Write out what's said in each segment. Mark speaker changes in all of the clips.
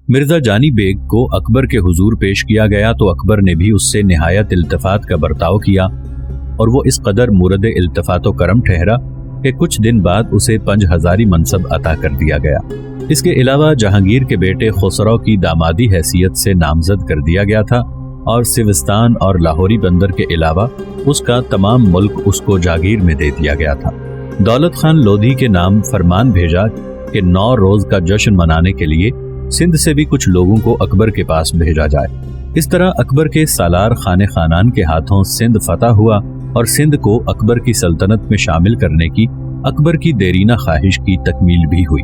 Speaker 1: مرزا جانی بیگ کو اکبر کے حضور پیش کیا گیا تو اکبر نے بھی اس سے نہایت التفات کا برتاؤ کیا اور وہ اس قدر مورد التفات و کرم ٹھہرا کہ کچھ دن بعد اسے 5 ہزاری منصب عطا کر دیا گیا۔ اس کے علاوہ جہانگیر کے بیٹے خسرو کی دامادی حیثیت سے نامزد کر دیا گیا تھا اور سوستان اور لاہوری بندر کے علاوہ اس کا تمام ملک اس کو جاگیر میں دے دیا گیا تھا۔ دولت خان لودھی کے نام فرمان بھیجا کہ 9 روز کا جشن منانے کے لیے سندھ سے بھی کچھ لوگوں کو اکبر کے پاس بھیجا جائے۔ اس طرح اکبر کے سالار خانان کے ہاتھوں سندھ فتح ہوا اور سندھ کو اکبر کی سلطنت میں شامل کرنے کی اکبر کی دیرینہ خواہش کی تکمیل بھی ہوئی۔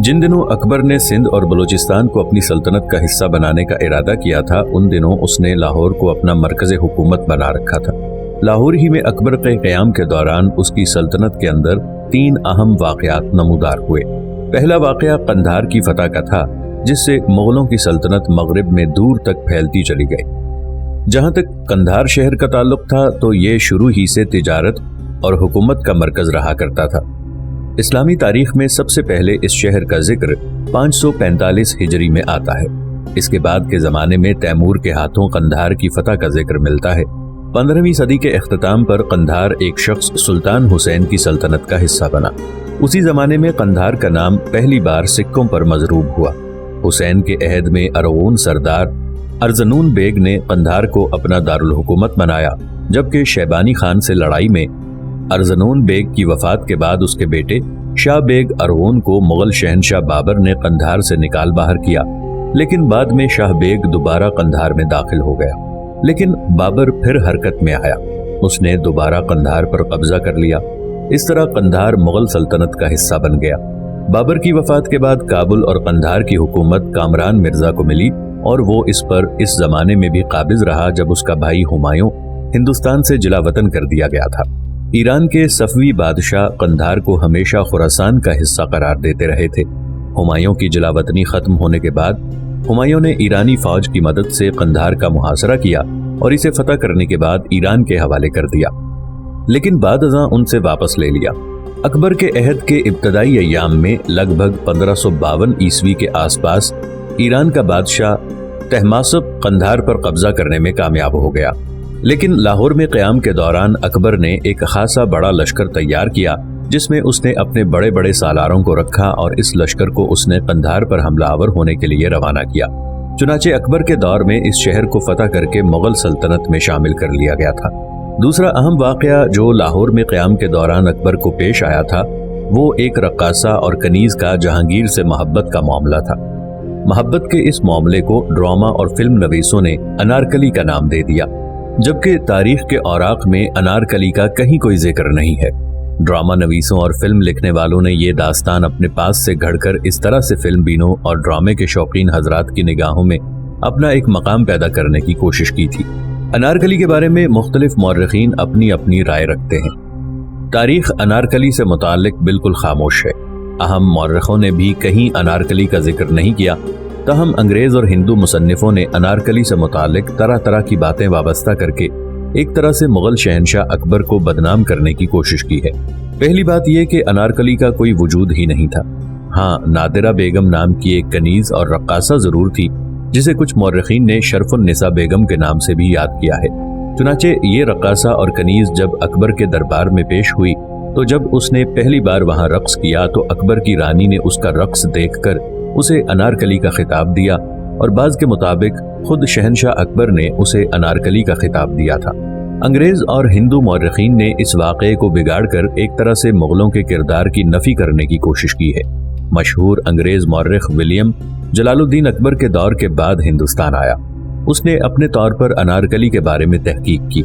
Speaker 1: جن دنوں اکبر نے سندھ اور بلوچستان کو اپنی سلطنت کا حصہ بنانے کا ارادہ کیا تھا، ان دنوں اس نے لاہور کو اپنا مرکز حکومت بنا رکھا تھا۔ لاہور ہی میں اکبر کے قیام کے دوران اس کی سلطنت کے اندر 3 اہم واقعات نمودار ہوئے۔ پہلا واقعہ قندھار کی فتح کا تھا، جس سے مغلوں کی سلطنت مغرب میں دور تک پھیلتی چلی گئی۔ جہاں تک قندھار شہر کا تعلق تھا تو یہ شروع ہی سے تجارت اور حکومت کا مرکز رہا کرتا تھا۔ اسلامی تاریخ میں سب سے پہلے اس شہر کا ذکر 545 ہجری میں آتا ہے۔ اس کے بعد کے زمانے میں تیمور کے ہاتھوں قندھار کی فتح کا ذکر ملتا ہے۔ 15ویں صدی کے اختتام پر قندھار ایک شخص سلطان حسین کی سلطنت کا حصہ بنا۔ اسی زمانے میں قندھار کا نام پہلی بار سکوں پر مضروب ہوا۔ حسین کے عہد میں ارغون سردار ارزنون بیگ نے قندھار کو اپنا دارالحکومت بنایا، جبکہ شیبانی خان سے لڑائی میں ارزنون بیگ کی وفات کے بعد اس کے بیٹے شاہ بیگ ارغون کو مغل شہنشاہ بابر نے قندھار سے نکال باہر کیا، لیکن بعد میں شاہ بیگ دوبارہ قندھار میں داخل ہو گیا۔ لیکن بابر پھر حرکت میں آیا، اس نے دوبارہ قندھار پر قبضہ کر لیا۔ اس طرح قندھار مغل سلطنت کا حصہ بن گیا۔ بابر کی وفات کے بعد کابل اور قندھار کی حکومت کامران مرزا کو ملی اور وہ اس پر اس زمانے میں بھی قابض رہا جب اس کا بھائی ہمایوں ہندوستان سے جلا وطن کر دیا گیا تھا۔ ایران کے صفوی بادشاہ قندھار کو ہمیشہ خراسان کا حصہ قرار دیتے رہے تھے۔ ہمایوں کی جلا وطنی ختم ہونے کے بعد ہمایوں نے ایرانی فوج کی مدد سے قندھار کا محاصرہ کیا اور اسے فتح کرنے کے بعد ایران کے حوالے کر دیا، لیکن بعد ازاں ان سے واپس لے لیا۔ اکبر کے عہد کے ابتدائی ایام میں لگ بھگ 1552 عیسوی کے آس پاس ایران کا بادشاہ طہماسپ قندھار پر قبضہ کرنے میں کامیاب ہو گیا، لیکن لاہور میں قیام کے دوران اکبر نے ایک خاصا بڑا لشکر تیار کیا جس میں اس نے اپنے بڑے بڑے سالاروں کو رکھا اور اس لشکر کو اس نے قندھار پر حملہ آور ہونے کے لیے روانہ کیا۔ چنانچہ اکبر کے دور میں اس شہر کو فتح کر کے مغل سلطنت میں شامل کر لیا گیا تھا۔ دوسرا اہم واقعہ جو لاہور میں قیام کے دوران اکبر کو پیش آیا تھا وہ ایک رقاصہ اور کنیز کا جہانگیر سے محبت کا معاملہ تھا۔ محبت کے اس معاملے کو ڈرامہ اور فلم نویسوں نے انارکلی کا نام دے دیا، جبکہ تاریخ کے اوراق میں انارکلی کا کہیں کوئی ذکر نہیں ہے۔ ڈرامہ نویسوں اور فلم لکھنے والوں نے یہ داستان اپنے پاس سے گھڑ کر اس طرح سے فلم بینوں اور ڈرامے کے شوقین حضرات کی نگاہوں میں اپنا ایک مقام پیدا کرنے کی کوشش کی تھی۔ انارکلی کے بارے میں مختلف مورخین اپنی اپنی رائے رکھتے ہیں۔ تاریخ انارکلی سے متعلق بالکل خاموش ہے۔ اہم مورخوں نے بھی کہیں انارکلی کا ذکر نہیں کیا، تاہم انگریز اور ہندو مصنفوں نے انارکلی سے متعلق طرح طرح کی باتیں وابستہ کر کے ایک طرح سے مغل شہنشاہ اکبر کو بدنام کرنے کی کوشش کی ہے۔ پہلی بات یہ کہ انارکلی کا کوئی وجود ہی نہیں تھا۔ ہاں، نادرہ بیگم نام کی ایک کنیز اور رقاصہ ضرور تھی، جسے کچھ مورخین نے شرف النساء بیگم کے نام سے بھی یاد کیا ہے۔ چنانچہ یہ رقاصہ اور کنیز جب اکبر کے دربار میں پیش ہوئی تو جب اس نے پہلی بار وہاں رقص کیا تو اکبر کی رانی نے اس کا رقص دیکھ کر اسے انارکلی کا خطاب دیا، اور بعض کے مطابق خود شہنشاہ اکبر نے اسے انارکلی کا خطاب دیا تھا۔ انگریز اور ہندو مورخین نے اس واقعے کو بگاڑ کر ایک طرح سے مغلوں کے کردار کی نفی کرنے کی کوشش کی ہے۔ مشہور انگریز مورخ ولیم جلال الدین اکبر کے دور کے بعد ہندوستان آیا۔ اس نے اپنے طور پر انارکلی کے بارے میں تحقیق کی۔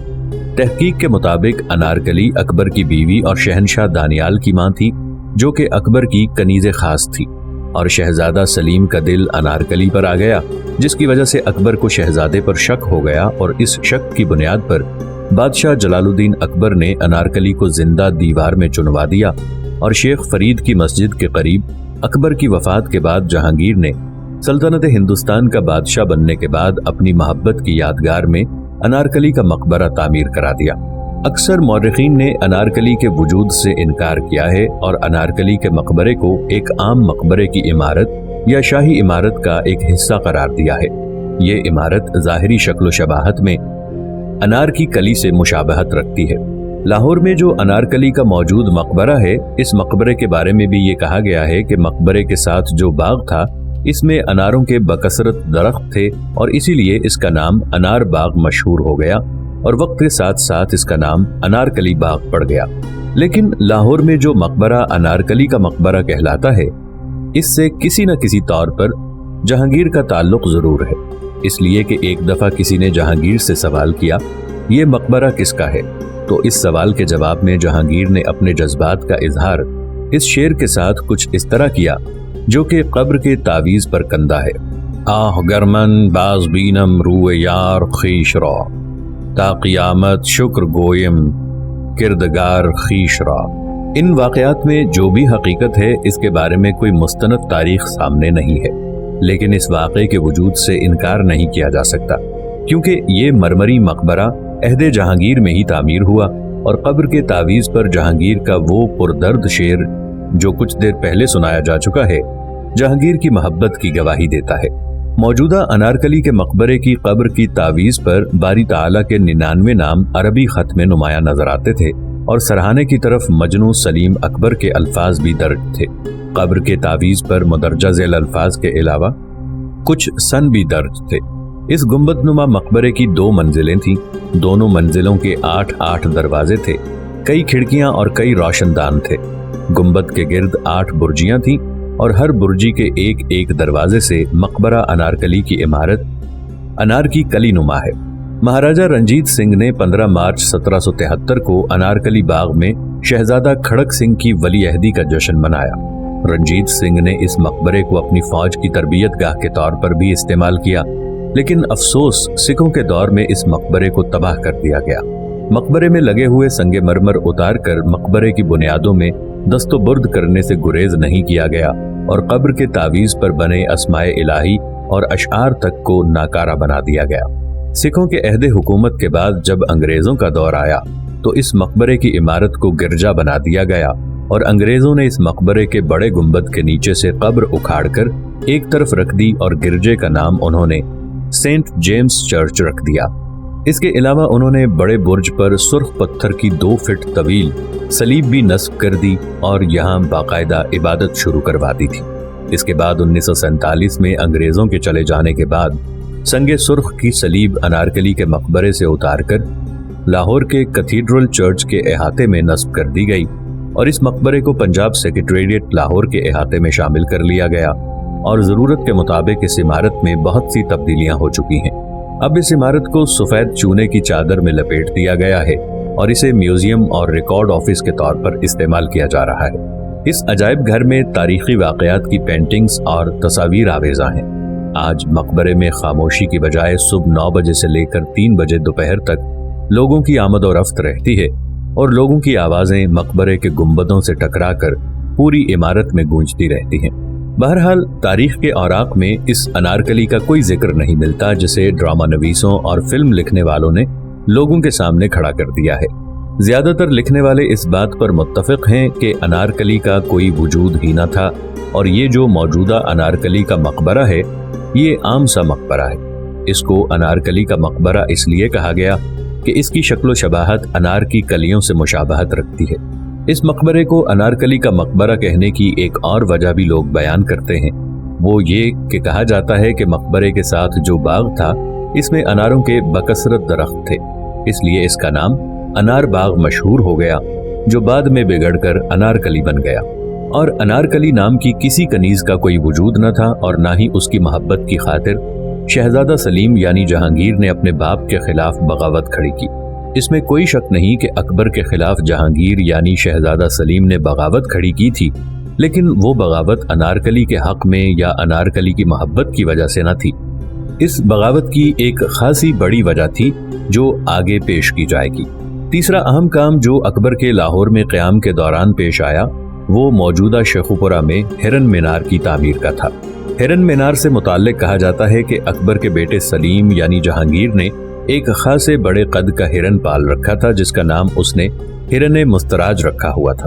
Speaker 1: تحقیق کے مطابق انارکلی اکبر کی بیوی اور شہنشاہ دانیال کی ماں تھی، جو کہ اکبر کی کنیز خاص تھی، اور شہزادہ سلیم کا دل انارکلی پر آ گیا، جس کی وجہ سے اکبر کو شہزادے پر شک ہو گیا، اور اس شک کی بنیاد پر بادشاہ جلال الدین اکبر نے انارکلی کو زندہ دیوار میں چنوا دیا، اور شیخ فرید کی مسجد کے قریب اکبر کی وفات کے بعد جہانگیر نے سلطنت ہندوستان کا بادشاہ بننے کے بعد اپنی محبت کی یادگار میں انارکلی کا مقبرہ تعمیر کرا دیا۔ اکثر مورخین نے انارکلی کے وجود سے انکار کیا ہے اور انارکلی کے مقبرے کو ایک عام مقبرے کی عمارت یا شاہی عمارت کا ایک حصہ قرار دیا ہے۔ یہ عمارت ظاہری شکل و شباہت میں انار کی کلی سے مشابہت رکھتی ہے۔ لاہور میں جو انارکلی کا موجود مقبرہ ہے، اس مقبرے کے بارے میں بھی یہ کہا گیا ہے کہ مقبرے کے ساتھ جو باغ تھا اس میں اناروں کے بکثرت درخت تھے اور اسی لیے اس کا نام انار باغ مشہور ہو گیا اور وقت کے ساتھ ساتھ اس کا نام انارکلی باغ پڑ گیا۔ لیکن لاہور میں جو مقبرہ انارکلی کا مقبرہ کہلاتا ہے، اس سے کسی نہ کسی طور پر جہانگیر کا تعلق ضرور ہے، اس لیے کہ ایک دفعہ کسی نے جہانگیر سے سوال کیا یہ مقبرہ کس کا ہے، تو اس سوال کے جواب میں جہانگیر نے اپنے جذبات کا اظہار اس شعر کے ساتھ کچھ اس طرح کیا جو کہ قبر کے تعویذ پر کندہ ہے۔ آہ گرمن باز بینم روئے یار خیش را، تا قیامت شکر گویم کردگار خیش را۔ ان واقعات میں جو بھی حقیقت ہے اس کے بارے میں کوئی مستند تاریخ سامنے نہیں ہے، لیکن اس واقعے کے وجود سے انکار نہیں کیا جا سکتا، کیونکہ یہ مرمری مقبرہ عہد جہانگیر میں ہی تعمیر ہوا اور قبر کے تعویذ پر جہانگیر کا وہ پردرد شعر جو کچھ دیر پہلے سنایا جا چکا ہے، جہانگیر کی محبت کی گواہی دیتا ہے۔ موجودہ انارکلی کے مقبرے کی قبر کی تعویذ پر باری تعالیٰ کے 99 نام عربی خط میں نمایاں نظر آتے تھے اور سرہانے کی طرف مجنوں سلیم اکبر کے الفاظ بھی درج تھے۔ قبر کے تعویذ پر مدرجہ ذیل الفاظ کے علاوہ کچھ سن بھی درج تھے۔ اس گنبد نما مقبرے کی 2 منزلیں تھیں، دونوں منزلوں کے 8 دروازے تھے، کئی کھڑکیاں اور کئی روشن دان تھے۔ گنبد کے گرد 8 برجیاں تھیں اور ہر برجی کے ایک دروازے سے مقبرہ انارکلی کی عمارت انار کی کلی نما ہے۔ مہاراجہ رنجیت سنگھ نے 15 مارچ 1773 کو انارکلی باغ میں شہزادہ کھڑک سنگھ کی ولی عہدی کا جشن منایا۔ رنجیت سنگھ نے اس مقبرے کو اپنی فوج کی تربیت گاہ کے طور پر بھی استعمال کیا، لیکن افسوس سکھوں کے دور میں اس مقبرے کو تباہ کر دیا گیا۔ مقبرے میں لگے ہوئے سنگ مرمر اتار کر مقبرے کی بنیادوں میں دست و برد کرنے سے گریز نہیں کیا گیا اور قبر کے تعویذ پر بنے اسماء الہی اور اشعار تک کو ناکارہ بنا دیا گیا۔ سکھوں کے عہد حکومت کے بعد جب انگریزوں کا دور آیا تو اس مقبرے کی عمارت کو گرجا بنا دیا گیا اور انگریزوں نے اس مقبرے کے بڑے گنبد کے نیچے سے قبر اکھاڑ کر ایک طرف رکھ دی اور گرجے کا نام انہوں نے سینٹ جیمز چرچ رکھ دیا۔ اس کے علاوہ انہوں نے بڑے برج پر سرخ پتھر کی 2 فٹ طویل صلیب بھی نصب کر دی اور یہاں باقاعدہ عبادت شروع کروا دی تھی۔ اس کے بعد 1947 میں انگریزوں کے چلے جانے کے بعد سنگ سرخ کی صلیب انارکلی کے مقبرے سے اتار کر لاہور کے کیتھیڈرل چرچ کے احاطے میں نصب کر دی گئی اور اس مقبرے کو پنجاب سیکریٹریٹ لاہور کے احاطے میں شامل کر لیا گیا اور ضرورت کے مطابق اس عمارت میں بہت سی تبدیلیاں ہو چکی ہیں۔ اب اس عمارت کو سفید چونے کی چادر میں لپیٹ دیا گیا ہے اور اسے میوزیم اور ریکارڈ آفس کے طور پر استعمال کیا جا رہا ہے۔ اس عجائب گھر میں تاریخی واقعات کی پینٹنگز اور تصاویر آویزاں ہیں۔ آج مقبرے میں خاموشی کی بجائے صبح 9 بجے سے لے کر 3 بجے دوپہر تک لوگوں کی آمد و رفت رہتی ہے اور لوگوں کی آوازیں مقبرے کے گنبدوں سے ٹکرا کر پوری عمارت میں گونجتی رہتی ہیں۔ بہرحال تاریخ کے اوراق میں اس انارکلی کا کوئی ذکر نہیں ملتا جسے ڈرامہ نویسوں اور فلم لکھنے والوں نے لوگوں کے سامنے کھڑا کر دیا ہے۔ زیادہ تر لکھنے والے اس بات پر متفق ہیں کہ انارکلی کا کوئی وجود ہی نہ تھا اور یہ جو موجودہ انارکلی کا مقبرہ ہے یہ عام سا مقبرہ ہے۔ اس کو انارکلی کا مقبرہ اس لیے کہا گیا کہ اس کی شکل و شباہت انار کی کلیوں سے مشابہت رکھتی ہے۔ اس مقبرے کو انارکلی کا مقبرہ کہنے کی ایک اور وجہ بھی لوگ بیان کرتے ہیں، وہ یہ کہ کہا جاتا ہے کہ مقبرے کے ساتھ جو باغ تھا اس میں اناروں کے بکثرت درخت تھے، اس لیے اس کا نام انار باغ مشہور ہو گیا جو بعد میں بگڑ کر انارکلی بن گیا۔ اور انارکلی نام کی کسی کنیز کا کوئی وجود نہ تھا اور نہ ہی اس کی محبت کی خاطر شہزادہ سلیم یعنی جہانگیر نے اپنے باپ کے خلاف بغاوت کھڑی کی۔ اس میں کوئی شک نہیں کہ اکبر کے خلاف جہانگیر یعنی شہزادہ سلیم نے بغاوت کھڑی کی تھی، لیکن وہ بغاوت انارکلی کے حق میں یا انارکلی کی محبت کی وجہ سے نہ تھی۔ اس بغاوت کی ایک خاصی بڑی وجہ تھی جو آگے پیش کی جائے گی۔ تیسرا اہم کام جو اکبر کے لاہور میں قیام کے دوران پیش آیا وہ موجودہ شیخوپورہ میں ہرن مینار کی تعمیر کا تھا۔ ہرن مینار سے متعلق کہا جاتا ہے کہ اکبر کے بیٹے سلیم یعنی جہانگیر نے ایک خاصے بڑے قد کا ہرن پال رکھا تھا جس کا نام اس نے ہرن مستراج رکھا ہوا تھا۔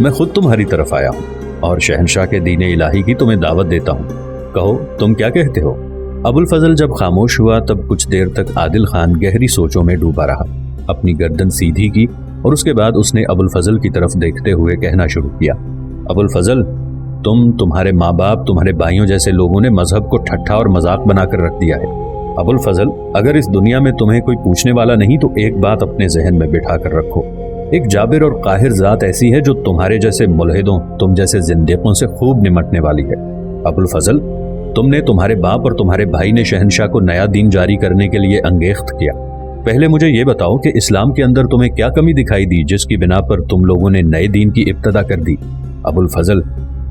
Speaker 1: میں خود تمہاری طرف آیا ہوں اور شہنشاہ کے دین الہی کی تمہیں دعوت دیتا ہوں، کہو تم کیا کہتے ہو؟ ابو الفضل جب خاموش ہوا تب کچھ دیر تک عادل خان گہری سوچوں میں ڈوبا رہا، اپنی گردن سیدھی کی اور اس کے بعد اس نے ابو الفضل کی طرف دیکھتے ہوئے کہنا شروع کیا، ابو الفضل، تمہارے ماں باپ، تمہارے بھائیوں جیسے لوگوں نے مذہب کو ٹھٹھا اور مذاق بنا کر رکھ دیا ہے۔ ابو الفضل، اگر اس دنیا میں تمہیں کوئی پوچھنے والا نہیں تو ایک بات اپنے ذہن میں بٹھا کر رکھو، ایک جابر اور قاہر ذات ایسی ہے جو تمہارے جیسے ملحدوں، تم جیسے زندیقوں سے خوب نمٹنے والی ہے۔ ابو الفضل، تم نے، تمہارے باپ اور تمہارے بھائی نے شہنشاہ کو نیا دین جاری کرنے کے لیے انگیخت کیا۔ پہلے مجھے یہ بتاؤ کہ اسلام کے اندر تمہیں کیا کمی دکھائی دی جس کی بنا پر تم لوگوں نے نئے دین کی ابتدا کر دی؟ ابو الفضل،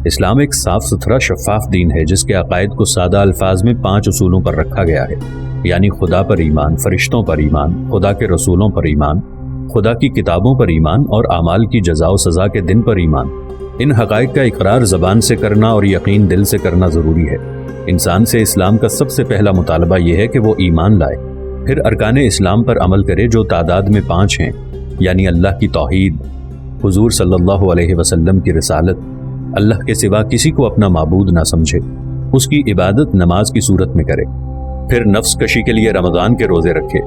Speaker 1: اسلام ایک صاف ستھرا شفاف دین ہے جس کے عقائد کو سادہ الفاظ میں 5 اصولوں پر رکھا گیا ہے، یعنی خدا پر ایمان، فرشتوں پر ایمان، خدا کے رسولوں پر ایمان، خدا کی کتابوں پر ایمان اور اعمال کی جزا و سزا کے دن پر ایمان۔ ان حقائق کا اقرار زبان سے کرنا اور یقین دل سے کرنا ضروری ہے۔ انسان سے اسلام کا سب سے پہلا مطالبہ یہ ہے کہ وہ ایمان لائے، پھر ارکان اسلام پر عمل کرے جو تعداد میں 5 ہیں، یعنی اللہ کی توحید، حضور صلی اللہ علیہ وسلم کی رسالت، اللہ کے سوا کسی کو اپنا معبود نہ سمجھے، اس کی عبادت نماز کی صورت میں کرے، پھر نفس کشی کے لیے رمضان کے روزے رکھے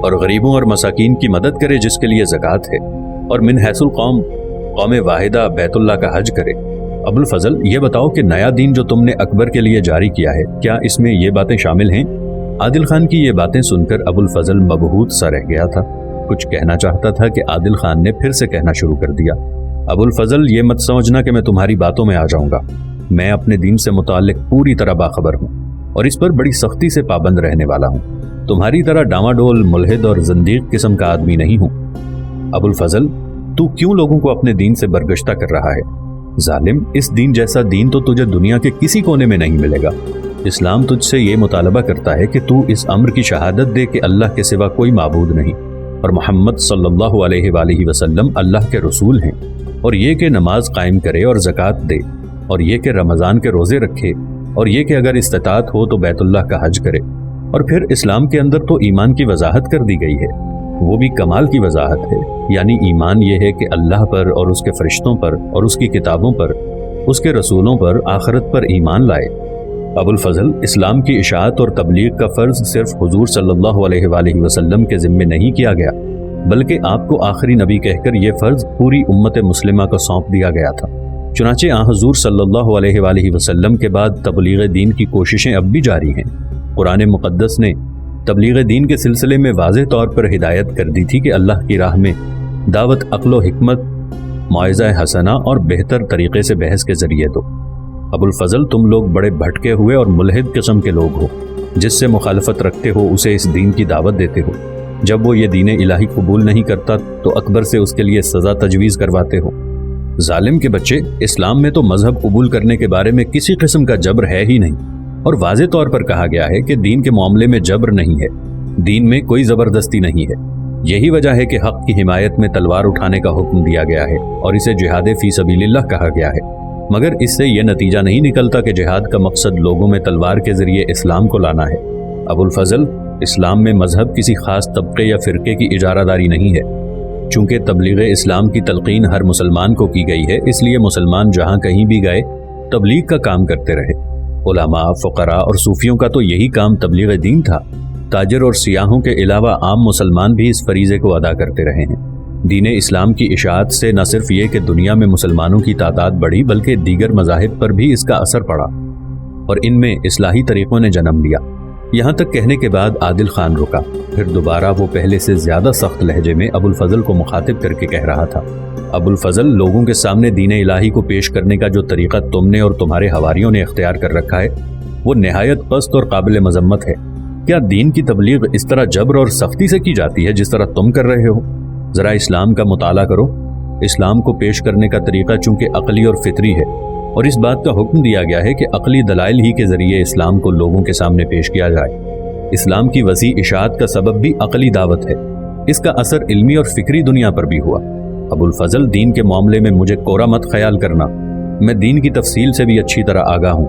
Speaker 1: اور غریبوں اور مساکین کی مدد کرے جس کے لیے زکوٰۃ ہے، اور من حیث القوم، قوم واحدہ بیت اللہ کا حج کرے۔ ابو الفضل، یہ بتاؤ کہ نیا دین جو تم نے اکبر کے لیے جاری کیا ہے، کیا اس میں یہ باتیں شامل ہیں؟ عادل خان کی یہ باتیں سن کر ابو الفضل مبہوت سا رہ گیا تھا، کچھ کہنا چاہتا تھا کہ عادل خان نے پھر سے کہنا شروع کر دیا، ابو الفضل، یہ مت سمجھنا کہ میں تمہاری باتوں میں آ جاؤں گا، میں اپنے دین سے متعلق پوری طرح باخبر ہوں اور اس پر بڑی سختی سے پابند رہنے والا ہوں، تمہاری طرح ڈاماڈول، ملحد اور زندیق قسم کا آدمی نہیں ہوں۔ ابو الفضل، تو کیوں لوگوں کو اپنے دین سے برگشتہ کر رہا ہے؟ ظالم، اس دین جیسا دین تو تجھے دنیا کے کسی کونے میں نہیں ملے گا۔ اسلام تجھ سے یہ مطالبہ کرتا ہے کہ تو اس امر کی شہادت دے کہ اللہ کے سوا کوئی معبود نہیں اور محمد صلی اللہ علیہ وآلہ وسلم اللہ کے رسول ہیں، اور یہ کہ نماز قائم کرے اور زکوٰۃ دے، اور یہ کہ رمضان کے روزے رکھے، اور یہ کہ اگر استطاعت ہو تو بیت اللہ کا حج کرے۔ اور پھر اسلام کے اندر تو ایمان کی وضاحت کر دی گئی ہے، وہ بھی کمال کی وضاحت ہے، یعنی ایمان یہ ہے کہ اللہ پر اور اس کے فرشتوں پر اور اس کی کتابوں پر، اس کے رسولوں پر، آخرت پر ایمان لائے۔ ابو الفضل، اسلام کی اشاعت اور تبلیغ کا فرض صرف حضور صلی اللہ علیہ وآلہ وسلم کے ذمے نہیں کیا گیا، بلکہ آپ کو آخری نبی کہہ کر یہ فرض پوری امت مسلمہ کو سونپ دیا گیا تھا۔ چنانچہ حضور صلی اللہ علیہ وآلہ وسلم کے بعد تبلیغ دین کی کوششیں اب بھی جاری ہیں۔ قرآن مقدس نے تبلیغ دین کے سلسلے میں واضح طور پر ہدایت کر دی تھی کہ اللہ کی راہ میں دعوت عقل و حکمت، موعظہ حسنہ اور بہتر طریقے سے بحث کے ذریعے دو۔ ابو الفضل، تم لوگ بڑے بھٹکے ہوئے اور ملحد قسم کے لوگ ہو، جس سے مخالفت رکھتے ہو اسے اس دین کی دعوت دیتے ہو، جب وہ یہ دین الہی قبول نہیں کرتا تو اکبر سے اس کے لیے سزا تجویز کرواتے ہو۔ ظالم کے بچے، اسلام میں تو مذہب قبول کرنے کے بارے میں کسی قسم کا جبر ہے ہی نہیں، اور واضح طور پر کہا گیا ہے کہ دین کے معاملے میں جبر نہیں ہے، دین میں کوئی زبردستی نہیں ہے۔ یہی وجہ ہے کہ حق کی حمایت میں تلوار اٹھانے کا حکم دیا گیا ہے اور اسے جہاد فی سبیل اللہ کہا گیا ہے، مگر اس سے یہ نتیجہ نہیں نکلتا کہ جہاد کا مقصد لوگوں میں تلوار کے ذریعے اسلام کو لانا ہے۔ ابو الفضل، اسلام میں مذہب کسی خاص طبقے یا فرقے کی اجارہ داری نہیں ہے، چونکہ تبلیغ اسلام کی تلقین ہر مسلمان کو کی گئی ہے، اس لیے مسلمان جہاں کہیں بھی گئے تبلیغ کا کام کرتے رہے۔ علماء، فقراء اور صوفیوں کا تو یہی کام تبلیغ دین تھا۔ تاجر اور سیاحوں کے علاوہ عام مسلمان بھی اس فریضے کو ادا کرتے رہے ہیں۔ دین اسلام کی اشاعت سے نہ صرف یہ کہ دنیا میں مسلمانوں کی تعداد بڑھی، بلکہ دیگر مذاہب پر بھی اس کا اثر پڑا اور ان میں اصلاحی طریقوں نے جنم لیا۔ یہاں تک کہنے کے بعد عادل خان رکا، پھر دوبارہ وہ پہلے سے زیادہ سخت لہجے میں ابو الفضل کو مخاطب کر کے کہہ رہا تھا، ابو الفضل، لوگوں کے سامنے دین الہی کو پیش کرنے کا جو طریقہ تم نے اور تمہارے حواریوں نے اختیار کر رکھا ہے وہ نہایت پست اور قابل مذمت ہے۔ کیا دین کی تبلیغ اس طرح جبر اور سختی سے کی جاتی ہے جس طرح تم کر رہے ہو؟ ذرا اسلام کا مطالعہ کرو۔ اسلام کو پیش کرنے کا طریقہ چونکہ عقلی اور فطری ہے، اور اس بات کا حکم دیا گیا ہے کہ عقلی دلائل ہی کے ذریعے اسلام کو لوگوں کے سامنے پیش کیا جائے۔ اسلام کی وسیع اشاعت کا سبب بھی عقلی دعوت ہے، اس کا اثر علمی اور فکری دنیا پر بھی ہوا۔ ابو الفضل، دین کے معاملے میں مجھے کورا مت خیال کرنا، میں دین کی تفصیل سے بھی اچھی طرح آگاہ ہوں،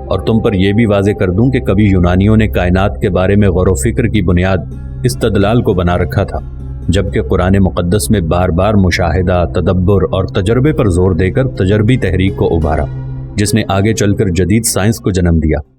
Speaker 1: اور تم پر یہ بھی واضح کر دوں کہ کبھی یونانیوں نے کائنات کے بارے میں غور و فکر کی بنیاد استدلال کو بنا رکھا تھا، جبکہ قرآن مقدس میں بار بار مشاہدہ، تدبر اور تجربے پر زور دے کر تجربی تحریک کو ابھارا، جس نے آگے چل کر جدید سائنس کو جنم دیا۔